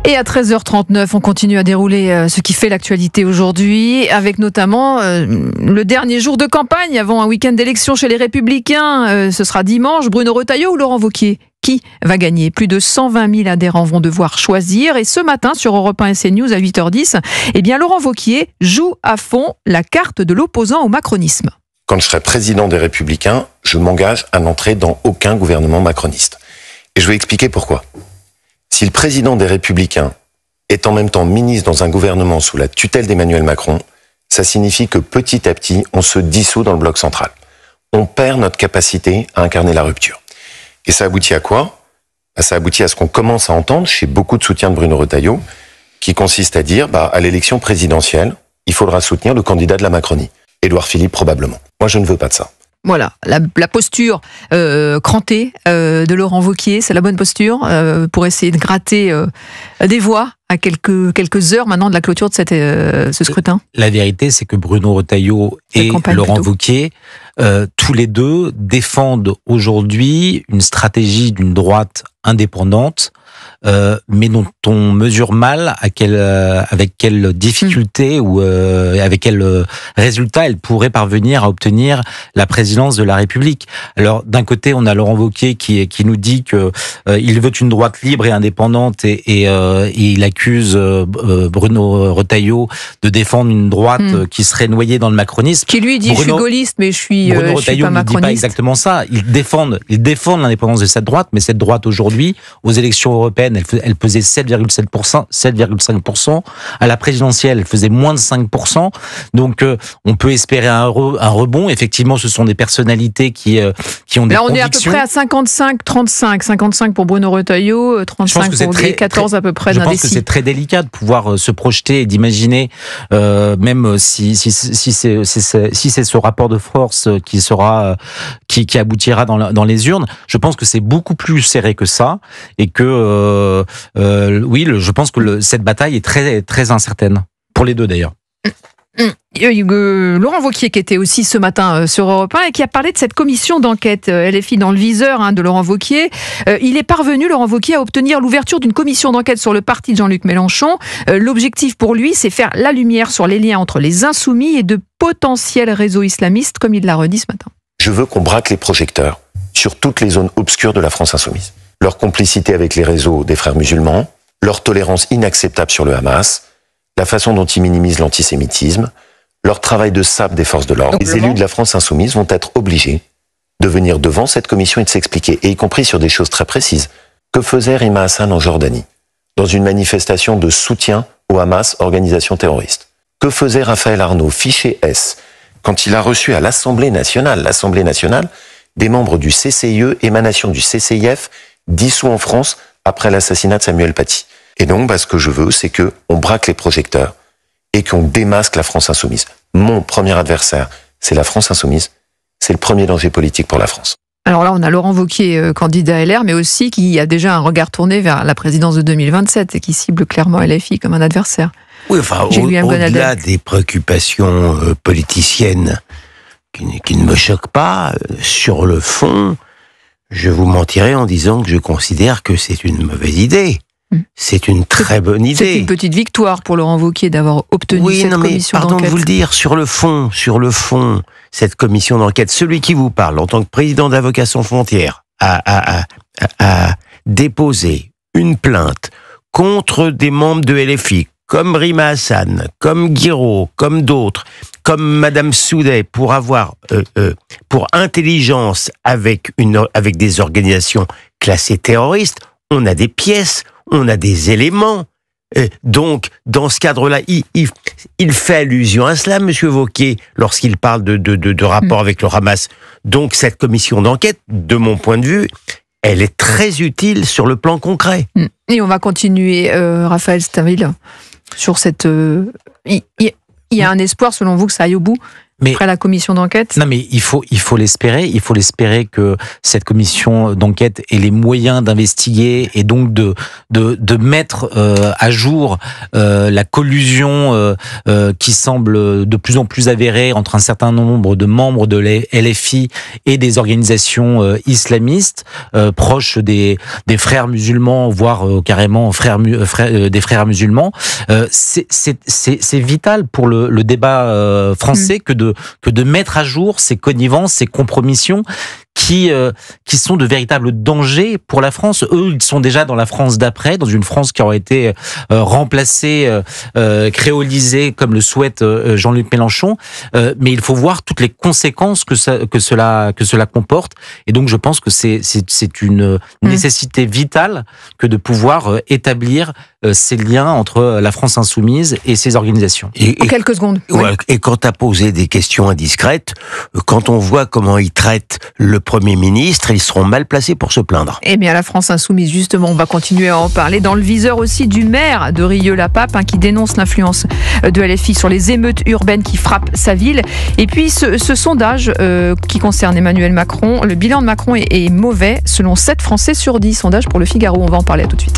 Et à 13h39, on continue à dérouler ce qui fait l'actualité aujourd'hui, avec notamment le dernier jour de campagne avant un week-end d'élection chez les Républicains. Ce sera dimanche. Bruno Retailleau ou Laurent Wauquiez ? Qui va gagner ? Plus de 120 000 adhérents vont devoir choisir. Et ce matin, sur Europe 1 et CNews à 8h10, Laurent Wauquiez joue à fond la carte de l'opposant au macronisme. Quand je serai président des Républicains, je m'engage à n'entrer dans aucun gouvernement macroniste. Et je vais expliquer pourquoi. Si le président des Républicains est en même temps ministre dans un gouvernement sous la tutelle d'Emmanuel Macron, ça signifie que petit à petit, on se dissout dans le bloc central. On perd notre capacité à incarner la rupture. Et ça aboutit à quoi ? Ça aboutit à ce qu'on commence à entendre chez beaucoup de soutiens de Bruno Retailleau, qui consiste à dire, à l'élection présidentielle, il faudra soutenir le candidat de la Macronie. Édouard Philippe, probablement. Moi, je ne veux pas de ça. Voilà, la posture crantée de Laurent Wauquiez, c'est la bonne posture pour essayer de gratter des voix à quelques heures maintenant de la clôture de ce scrutin. La vérité, c'est que Bruno Retailleau et Laurent Wauquiez, tous les deux défendent aujourd'hui une stratégie d'une droite indépendante, mais dont on mesure mal avec quelle difficulté ou avec quel résultat elle pourrait parvenir à obtenir la présidence de la République. Alors d'un côté, on a Laurent Wauquiez qui nous dit que il veut une droite libre et indépendante et il accuse Bruno Retailleau de défendre une droite qui serait noyée dans le macronisme. Qui lui dit je suis gaulliste mais je suis pas macroniste. Ne dit pas exactement ça. Ils défendent l'indépendance de cette droite, mais cette droite aujourd'hui, aux élections européennes, elle pesait 7,7%, 7,5%. À la présidentielle, elle faisait moins de 5%. Donc, on peut espérer un rebond. Effectivement, ce sont des personnalités qui ont des convictions. Là, on est à peu près à 55-35. 55 pour Bruno Retailleau, 35 pour lui, 14 à peu près d'indécis. Je pense que c'est très délicat de pouvoir se projeter et d'imaginer, même si c'est ce rapport de force qui aboutira dans les urnes. Je pense que c'est beaucoup plus serré que ça et que je pense que cette bataille est très très incertaine pour les deux d'ailleurs. Laurent Wauquiez qui était aussi ce matin sur Europe 1 et qui a parlé de cette commission d'enquête LFI dans le viseur de Laurent Wauquiez. Il est parvenu, Laurent Wauquiez, à obtenir l'ouverture d'une commission d'enquête sur le parti de Jean-Luc Mélenchon. L'objectif pour lui, c'est faire la lumière sur les liens entre les insoumis et de potentiels réseaux islamistes, comme il l'a redit ce matin. Je veux qu'on braque les projecteurs sur toutes les zones obscures de la France insoumise. Leur complicité avec les réseaux des frères musulmans, leur tolérance inacceptable sur le Hamas, la façon dont ils minimisent l'antisémitisme, leur travail de sape des forces de l'ordre. Les élus de la France insoumise vont être obligés de venir devant cette commission et de s'expliquer, et y compris sur des choses très précises. Que faisait Rima Hassan en Jordanie, dans une manifestation de soutien au Hamas, organisation terroriste? Que faisait Raphaël Arnaud, fiché S, quand il a reçu à l'Assemblée nationale, des membres du CCIE, émanation du CCIF, dissous en France après l'assassinat de Samuel Paty? Et donc, ce que je veux, c'est qu'on braque les projecteurs et qu'on démasque la France insoumise. Mon premier adversaire, c'est la France insoumise. C'est le premier danger politique pour la France. Alors là, on a Laurent Wauquiez, candidat LR, mais aussi qui a déjà un regard tourné vers la présidence de 2027 et qui cible clairement LFI comme un adversaire. Oui, enfin, au-delà des préoccupations politiciennes qui ne me choquent pas, sur le fond, je vous mentirais en disant que je considère que c'est une mauvaise idée. C'est une très bonne idée. C'est une petite victoire pour Laurent Wauquiez d'avoir obtenu cette commission d'enquête. Pardon de vous le dire, sur le fond, cette commission d'enquête, celui qui vous parle en tant que président d'Avocats sans frontières a déposé une plainte contre des membres de LFI, comme Rima Hassan, comme Guiraud, comme d'autres, comme Madame Soudet, pour avoir pour intelligence avec des organisations classées terroristes. On a des pièces, on a des éléments. Donc, dans ce cadre-là, il fait allusion à cela, Monsieur Wauquiez, lorsqu'il parle de rapport avec le Hamas. Donc, cette commission d'enquête, de mon point de vue, elle est très utile sur le plan concret. Et on va continuer, Raphaël Stainville, sur cette... Il y a un espoir, selon vous, que ça aille au bout après la commission d'enquête? Non, mais il faut l'espérer. Il faut l'espérer que cette commission d'enquête ait les moyens d'investiguer et donc de mettre à jour la collusion qui semble de plus en plus avérée entre un certain nombre de membres de LFI et des organisations islamistes proches des frères musulmans, voire carrément des frères musulmans. C'est vital pour le débat français que de mettre à jour ces connivences, ces compromissions qui sont de véritables dangers pour la France. Eux, ils sont déjà dans la France d'après, dans une France qui aurait été remplacée, créolisée, comme le souhaite Jean-Luc Mélenchon. Mais il faut voir toutes les conséquences que cela comporte. Et donc, je pense que c'est une nécessité vitale que de pouvoir établir ces liens entre la France insoumise et ses organisations. En quelques secondes. Ouais, et quand tu as posé des questions indiscrètes, quand on voit comment ils traitent le Premier ministre, ils seront mal placés pour se plaindre. Eh bien, la France insoumise, justement, on va continuer à en parler. Dans le viseur aussi du maire de Rieux-la-Pape, qui dénonce l'influence de LFI sur les émeutes urbaines qui frappent sa ville. Et puis, ce sondage qui concerne Emmanuel Macron, le bilan de Macron est mauvais, selon 7 Français sur 10. Sondage pour Le Figaro. On va en parler tout de suite.